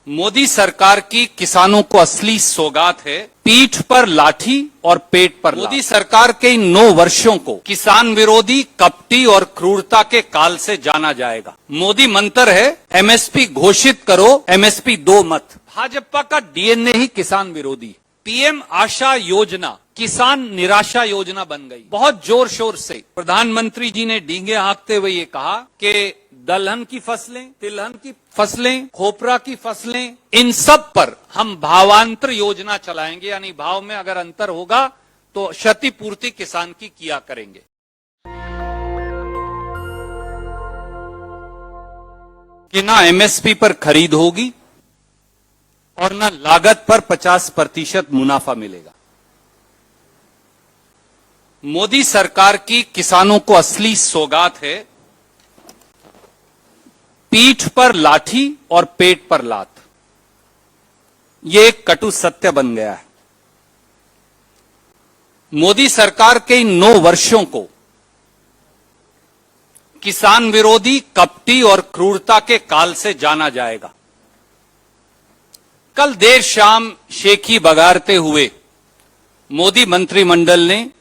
मोदी सरकार की किसानों को असली सौगात है, पीठ पर लाठी और पेट पर लात। मोदी सरकार के इन 9 वर्षों को किसान विरोधी, कपटी और क्रूरता के काल से जाना जाएगा। मोदी मंत्र है, एमएसपी घोषित करो, एमएसपी दो मत। भाजपा का डीएनए ही किसान विरोधी। पीएम आशा योजना किसान निराशा योजना बन गई। बहुत जोर शोर से प्रधानमंत्री जी ने डींगे हाँकते हुए ये कहा कि दलहन की फसलें, तिलहन की फसलें, खोपरा की फसलें, इन सब पर हम भावांतर योजना चलाएंगे, यानी भाव में अगर अंतर होगा तो क्षतिपूर्ति किसान की किया करेंगे। कि ना एमएसपी पर खरीद होगी और ना लागत पर 50% मुनाफा मिलेगा। मोदी सरकार की किसानों को असली सौगात है, पीठ पर लाठी और पेट पर लात। यह एक कटु सत्य बन गया है। मोदी सरकार के इन 9 वर्षों को किसान विरोधी, कपटी और क्रूरता के काल से जाना जाएगा। कल देर शाम शेखी बगारते हुए मोदी मंत्रिमंडल ने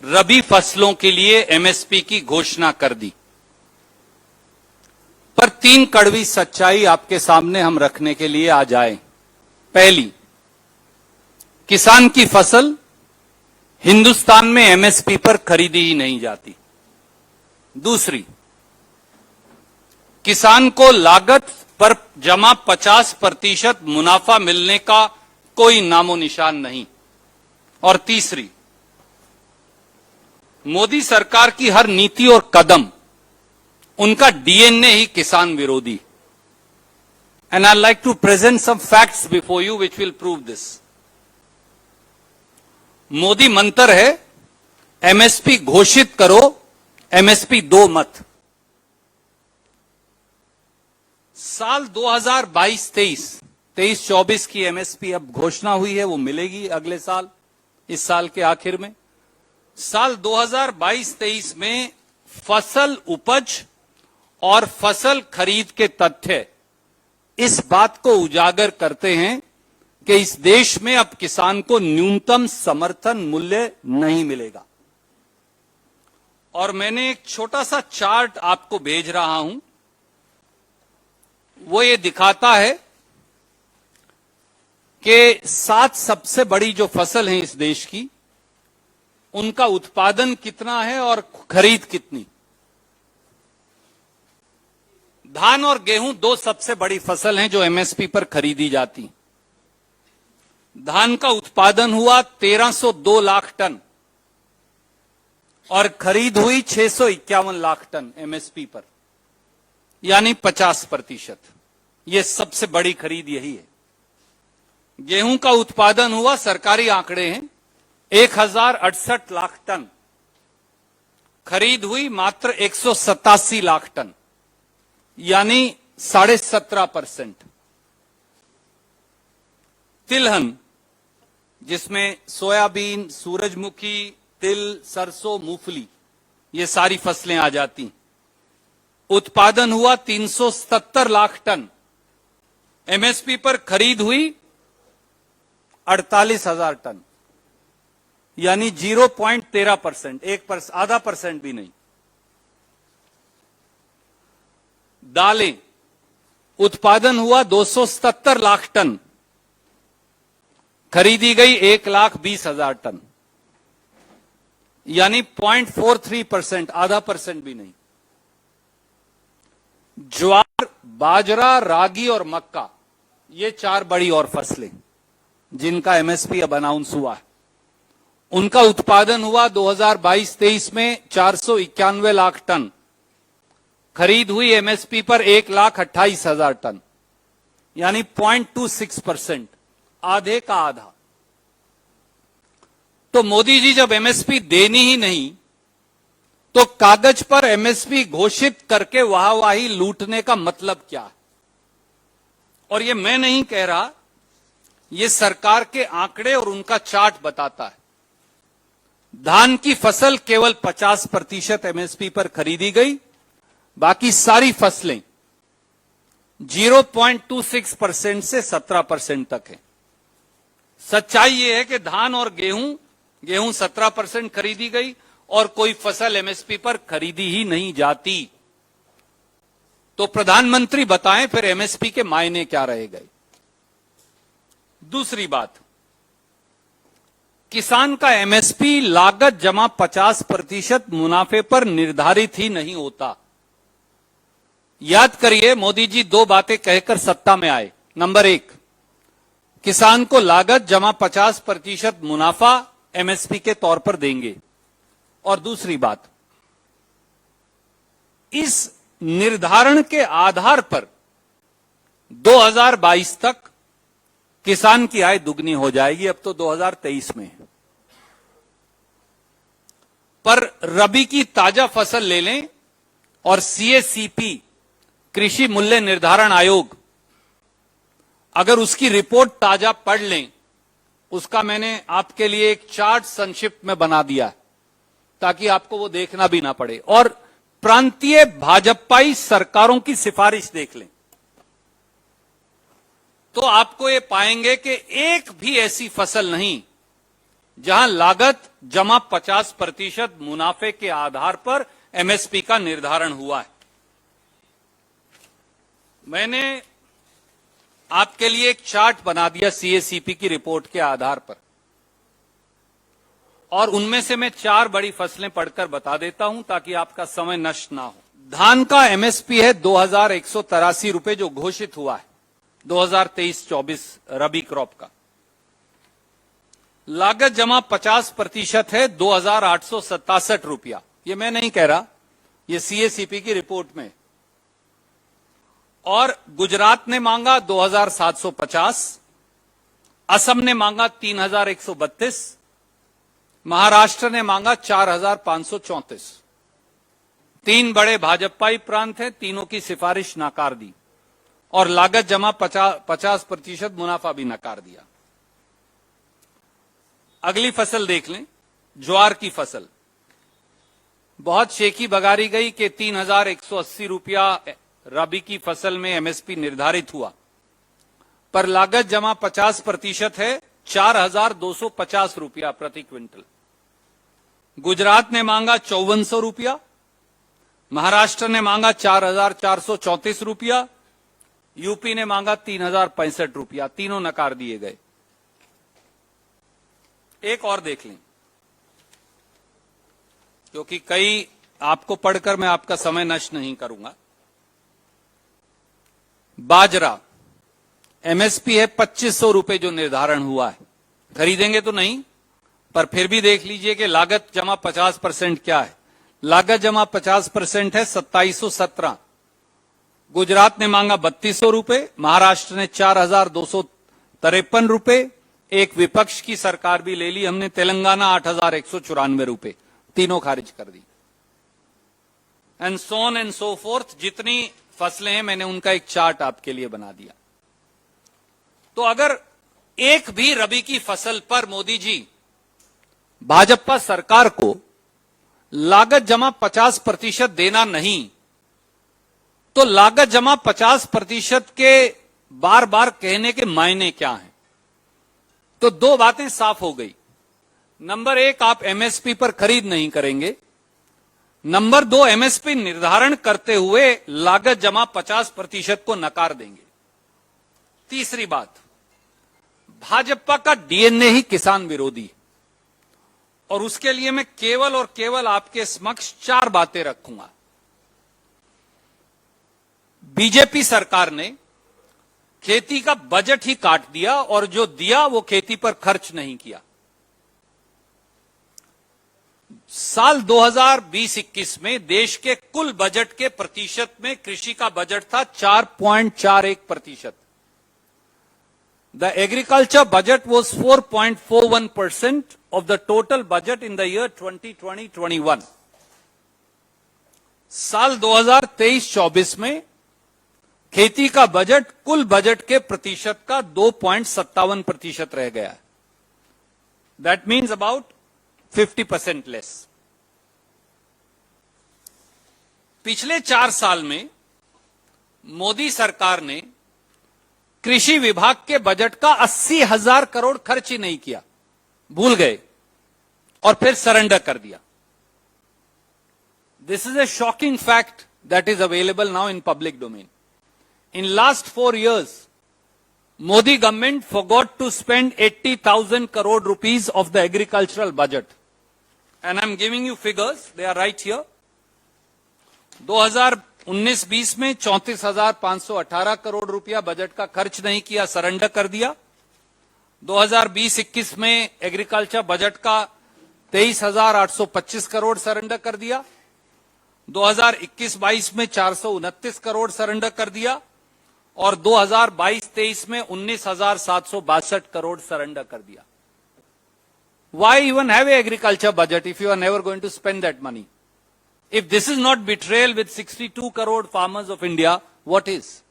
रबी फसलों के लिए एमएसपी की घोषणा कर दी। पर 3 कड़वी सच्चाई आपके सामने हम रखने के लिए आ जाएं। पहली, किसान की फसल हिंदुस्तान में एमएसपी पर खरीदी ही नहीं जाती। दूसरी, किसान को लागत पर जमा 50% मुनाफा मिलने का कोई नामो निशान नहीं। और तीसरी, मोदी सरकार की हर नीति और कदम, उनका डीएनए ही किसान विरोधी। And I like to present some facts before you which will prove this. Modi मंत्र है, एमएसपी घोषित करो, एमएसपी दो मत। साल 2022-23 की एमएसपी अब घोषणा हुई है, वो मिलेगी अगले साल, इस साल के आखिर में। साल 2022-23 में फसल उपज और फसल खरीद के तथ्य इस बात को उजागर करते हैं कि इस देश में अब किसान को न्यूनतम समर्थन मूल्य नहीं मिलेगा। और मैंने एक छोटा सा चार्ट आपको भेज रहा हूं, वो ये दिखाता है कि 7 सबसे बड़ी जो फसल है इस देश की, उनका उत्पादन कितना है और खरीद कितनी। धान और गेहूं 2 सबसे बड़ी फसल हैं जो एमएसपी पर खरीदी जाती। धान का उत्पादन हुआ 1302 लाख टन और खरीद हुई 651 लाख टन एमएसपी पर, यानी 50%। यह सबसे बड़ी खरीद यही है। गेहूं का उत्पादन हुआ, सरकारी आंकड़े हैं, 1068 लाख टन, खरीद हुई मात्र 187 लाख टन, यानी 17.5%। तिलहन, जिसमें सोयाबीन, सूरजमुखी, तिल, सरसों, मूंगफली, ये सारी फसलें आ जाती, उत्पादन हुआ 377 लाख टन, एमएसपी पर खरीद हुई 48,000 टन, यानी 0.13%, आधा परसेंट भी नहीं। दालें, उत्पादन हुआ 277 लाख टन, खरीदी गई 1,20,000 टन, यानी 0.43%, आधा परसेंट भी नहीं। ज्वार, बाजरा, रागी और मक्का, ये 4 बड़ी और फसलें जिनका एमएसपी अब अनाउंस हुआ है, उनका उत्पादन हुआ 2022-23 में 491 लाख टन, खरीद हुई एमएसपी पर 1,28,000 टन, यानी 0.26%, आधे का आधा। तो मोदी जी जब एमएसपी देनी ही नहीं तो कागज पर एमएसपी घोषित करके वाहवाही लूटने का मतलब क्या है? और ये मैं नहीं कह रहा, ये सरकार के आंकड़े और उनका चार्ट बताता है। धान की फसल केवल 50% एमएसपी पर खरीदी गई, बाकी सारी फसलें 0.26% से 17% तक है। सच्चाई यह है कि धान और गेहूं 17% खरीदी गई और कोई फसल एमएसपी पर खरीदी ही नहीं जाती। तो प्रधानमंत्री बताएं फिर एमएसपी के मायने क्या रह गए। दूसरी बात, किसान का एमएसपी लागत जमा 50% मुनाफे पर निर्धारित ही नहीं होता। याद करिए, मोदी जी दो बातें कहकर सत्ता में आए। नंबर एक, किसान को लागत जमा 50% मुनाफा एमएसपी के तौर पर देंगे। और दूसरी बात, इस निर्धारण के आधार पर 2022 तक किसान की आय दुगनी हो जाएगी। अब तो 2023 में है, पर रबी की ताजा फसल ले लें और सीएसीपी कृषि मूल्य निर्धारण आयोग, अगर उसकी रिपोर्ट ताजा पढ़ लें, उसका मैंने आपके लिए एक चार्ट संक्षिप्त में बना दिया है ताकि आपको वो देखना भी ना पड़े, और प्रांतीय भाजपाई सरकारों की सिफारिश देख लें तो आपको ये पाएंगे कि एक भी ऐसी फसल नहीं जहां लागत जमा 50% मुनाफे के आधार पर एमएसपी का निर्धारण हुआ है। मैंने आपके लिए एक चार्ट बना दिया सीएसीपी की रिपोर्ट के आधार पर, और उनमें से मैं 4 बड़ी फसलें पढ़कर बता देता हूं ताकि आपका समय नष्ट ना हो। धान का एमएसपी है 2183 रुपए जो घोषित हुआ है 2023-24 रबी क्रॉप का। लागत जमा 50% है 2867 रुपया। ये मैं नहीं कह रहा, ये सीएसीपी की रिपोर्ट में। और गुजरात ने मांगा 2750, असम ने मांगा 3132, महाराष्ट्र ने मांगा 4534। 3 बड़े भाजपाई प्रांत हैं, तीनों की सिफारिश नकार दी और लागत जमा 50% मुनाफा भी नकार दिया। अगली फसल देख लें, ज्वार की फसल। बहुत शेखी बगारी गई कि 3180 रुपया रबी की फसल में एमएसपी निर्धारित हुआ, पर लागत जमा 50% है 4250 रुपया प्रति क्विंटल। गुजरात ने मांगा 5400 रुपया, महाराष्ट्र ने मांगा 4434 रुपया, यूपी ने मांगा 3065 रुपया। तीनों नकार दिए गए। एक और देख लें, क्योंकि कई आपको पढ़कर मैं आपका समय नष्ट नहीं करूंगा। बाजरा एमएसपी है 2500 रुपए जो निर्धारण हुआ है। खरीदेंगे तो नहीं, पर फिर भी देख लीजिए कि लागत जमा 50% क्या है। लागत जमा 50% है 2717। गुजरात ने मांगा 3200 रुपए, महाराष्ट्र ने 4253 रुपए, एक विपक्ष की सरकार भी ले ली हमने, तेलंगाना 8194 रुपए। तीनों खारिज कर दी। And so on and so forth. जितनी फसलें हैं मैंने उनका एक चार्ट आपके लिए बना दिया। तो अगर एक भी रबी की फसल पर मोदी जी भाजपा सरकार को लागत जमा 50% देना नहीं, तो लागत जमा 50% के बार बार कहने के मायने क्या हैं? तो 2 बातें साफ हो गई। नंबर 1, आप एमएसपी पर खरीद नहीं करेंगे। नंबर 2, एमएसपी निर्धारण करते हुए लागत जमा 50% को नकार देंगे। तीसरी बात, भाजपा का डीएनए ही किसान विरोधी, और उसके लिए मैं केवल और केवल आपके समक्ष 4 बातें रखूंगा। बीजेपी सरकार ने खेती का बजट ही काट दिया और जो दिया वो खेती पर खर्च नहीं किया। साल 2020-21 में देश के कुल बजट के प्रतिशत में कृषि का बजट था 4.41%। The agriculture budget was 4.41% of the total budget in the year 2020-21. साल 2023-24 में खेती का बजट कुल बजट के प्रतिशत का 2.57% रह गया है। That means about 50% less. पिछले 4 साल में मोदी सरकार ने कृषि विभाग के बजट का 80,000 करोड़ खर्च ही नहीं किया, भूल गए और फिर सरेंडर कर दिया। This is a shocking fact that is available now in public domain. In last 4 years, Modi government forgot to spend 80,000 crore rupees of the agricultural budget. And I'm giving you figures, they are right here. 2019-20 में 34,518 करोड़ रुपया budget का खर्च नहीं किया, surrender कर दिया। 2020-21 में agriculture budget का 23,825 करोड़ सरेंडर कर दिया। 2021-22 में 429 करोड़ सरेंडर कर दिया और 2022-23 में 19,762 करोड़ सरेंडर कर दिया। Why even have a agriculture budget if you are never going to spend that money? If this is not betrayal with 62 crore farmers of India, what is?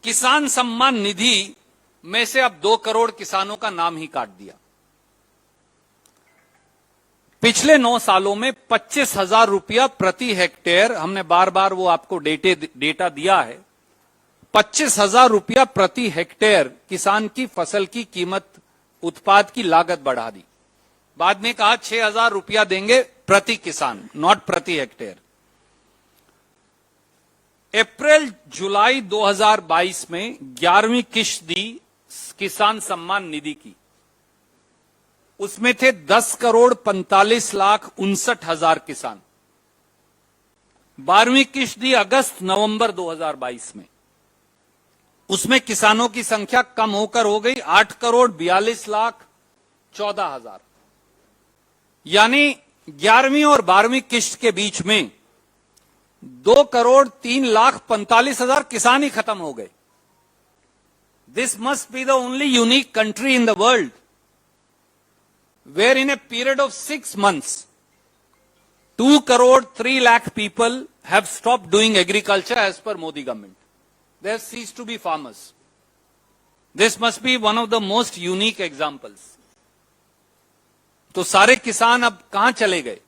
किसान सम्मान निधि में से अब 2 करोड़ किसानों का नाम ही काट दिया। पिछले 9 सालों में 25,000 रुपया प्रति हेक्टेयर, हमने बार बार वो आपको डेटा दिया है, 25,000 रुपया प्रति हेक्टेयर किसान की फसल की कीमत, उत्पाद की लागत बढ़ा दी। बाद में कहा 6,000 रुपया देंगे प्रति किसान, नॉट प्रति हेक्टेयर। अप्रैल जुलाई 2022 में 11वीं किश्त दी किसान सम्मान निधि की, उसमें थे 10,45,59,60,000 किसान। 12वीं किश्त दी अगस्त नवंबर 2022 में, उसमें किसानों की संख्या कम होकर हो गई 8,42,14,000। यानी 11वीं और 12वीं किश्त के बीच में 2,03,45,000 किसान ही खत्म हो गए। This must be the only unique country in the world where in a period of 6 months, 2,03,00,000 people have stopped doing agriculture as per Modi government. They have ceased to be farmers. This must be one of the most unique examples. तो सारे किसान अब कहां चले गए,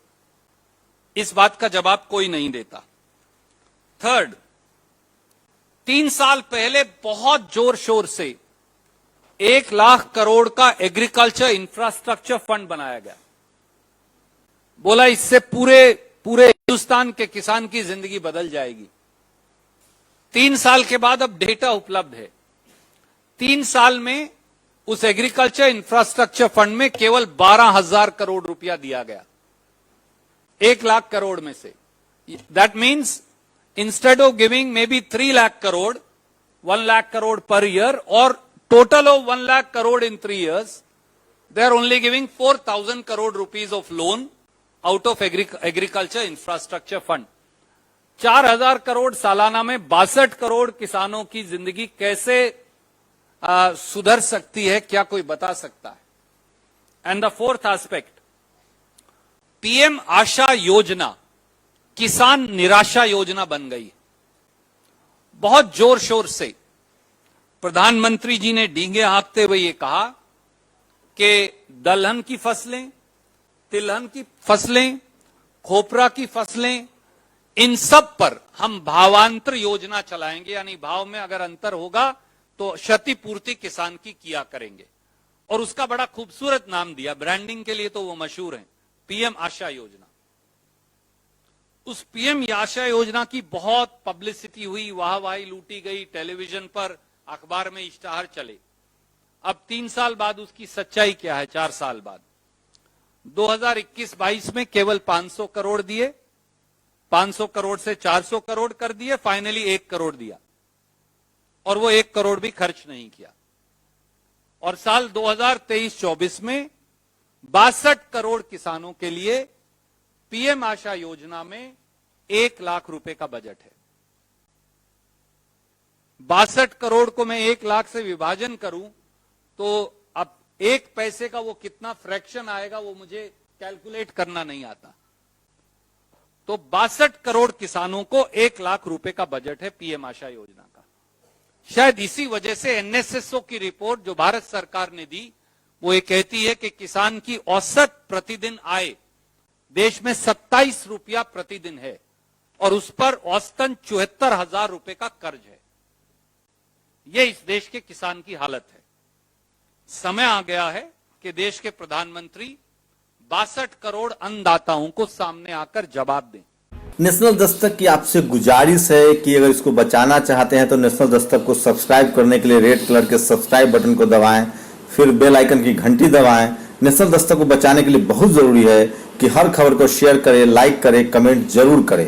इस बात का जवाब कोई नहीं देता। थर्ड, 3 साल पहले बहुत जोर शोर से 1,00,000 करोड़ का एग्रीकल्चर इंफ्रास्ट्रक्चर फंड बनाया गया। बोला इससे पूरे हिंदुस्तान के किसान की जिंदगी बदल जाएगी। 3 साल के बाद अब डेटा उपलब्ध है। 3 साल में उस एग्रीकल्चर इंफ्रास्ट्रक्चर फंड में केवल 12,000 करोड़ रुपया दिया गया 1,00,000 करोड़ में से। That means instead of giving may be 3,00,000 crore, 1,00,000 crore per year और total of 1,00,000 crore in 3 years, they are only giving 4,000 crore rupees of loan out of agriculture infrastructure fund. 4,000 crore सालाना में 62 करोड़ किसानों की जिंदगी कैसे सुधर सकती है, क्या कोई बता सकता है? And the fourth aspect, PM Asha योजना किसान निराशा योजना बन गई। बहुत जोर शोर से प्रधानमंत्री जी ने डींगे हाँकते हुए ये कहा कि दलहन की फसलें, तिलहन की फसलें, खोपरा की फसलें, इन सब पर हम भावांतर योजना चलाएंगे, यानी भाव में अगर अंतर होगा तो क्षतिपूर्ति किसान की किया करेंगे। और उसका बड़ा खूबसूरत नाम दिया, ब्रांडिंग के लिए तो वो मशहूर हैं, पीएम आशा योजना। उस पीएम आशा योजना की बहुत पब्लिसिटी हुई, वाहवाही लूटी गई, टेलीविजन पर, अखबार में इश्तहार चले। अब 3 साल बाद उसकी सच्चाई क्या है? 4 साल बाद 2021-22 में केवल 500 करोड़ दिए, 500 करोड़ से 400 करोड़ कर दिए, फाइनली 1 करोड़ दिया और वो 1 करोड़ भी खर्च नहीं किया। और साल 2023-24 में 62 करोड़ किसानों के लिए पीएम आशा योजना में 1,00,000 रुपए का बजट है। 62 करोड़ को मैं 1,00,000 से विभाजन करूं तो अब 1 पैसे का वो कितना फ्रैक्शन आएगा वो मुझे कैलकुलेट करना नहीं आता। तो 62 करोड़ किसानों को 1,00,000 रुपए का बजट है पीएम आशा योजना का। शायद इसी वजह से एनएसएसओ की रिपोर्ट जो भारत सरकार ने दी वो ये कहती है कि किसान की औसत प्रतिदिन आय देश में 27 रुपया प्रतिदिन है। और उस पर औसतन 74,000 रुपए का कर्ज है। ये इस देश के किसान की हालत है। समय आ गया है कि देश के प्रधानमंत्री 62 करोड़ अन्नदाताओं को सामने आकर जवाब दें। नेशनल दस्तक की आपसे गुजारिश है कि अगर इसको बचाना चाहते हैं तो नेशनल दस्तक को सब्सक्राइब करने के लिए रेड कलर के सब्सक्राइब बटन को दबाएं, फिर बेल आइकन की घंटी दबाएं। नेशनल दस्तक को बचाने के लिए बहुत जरूरी है कि हर खबर को शेयर करें, लाइक करें, कमेंट जरूर करें।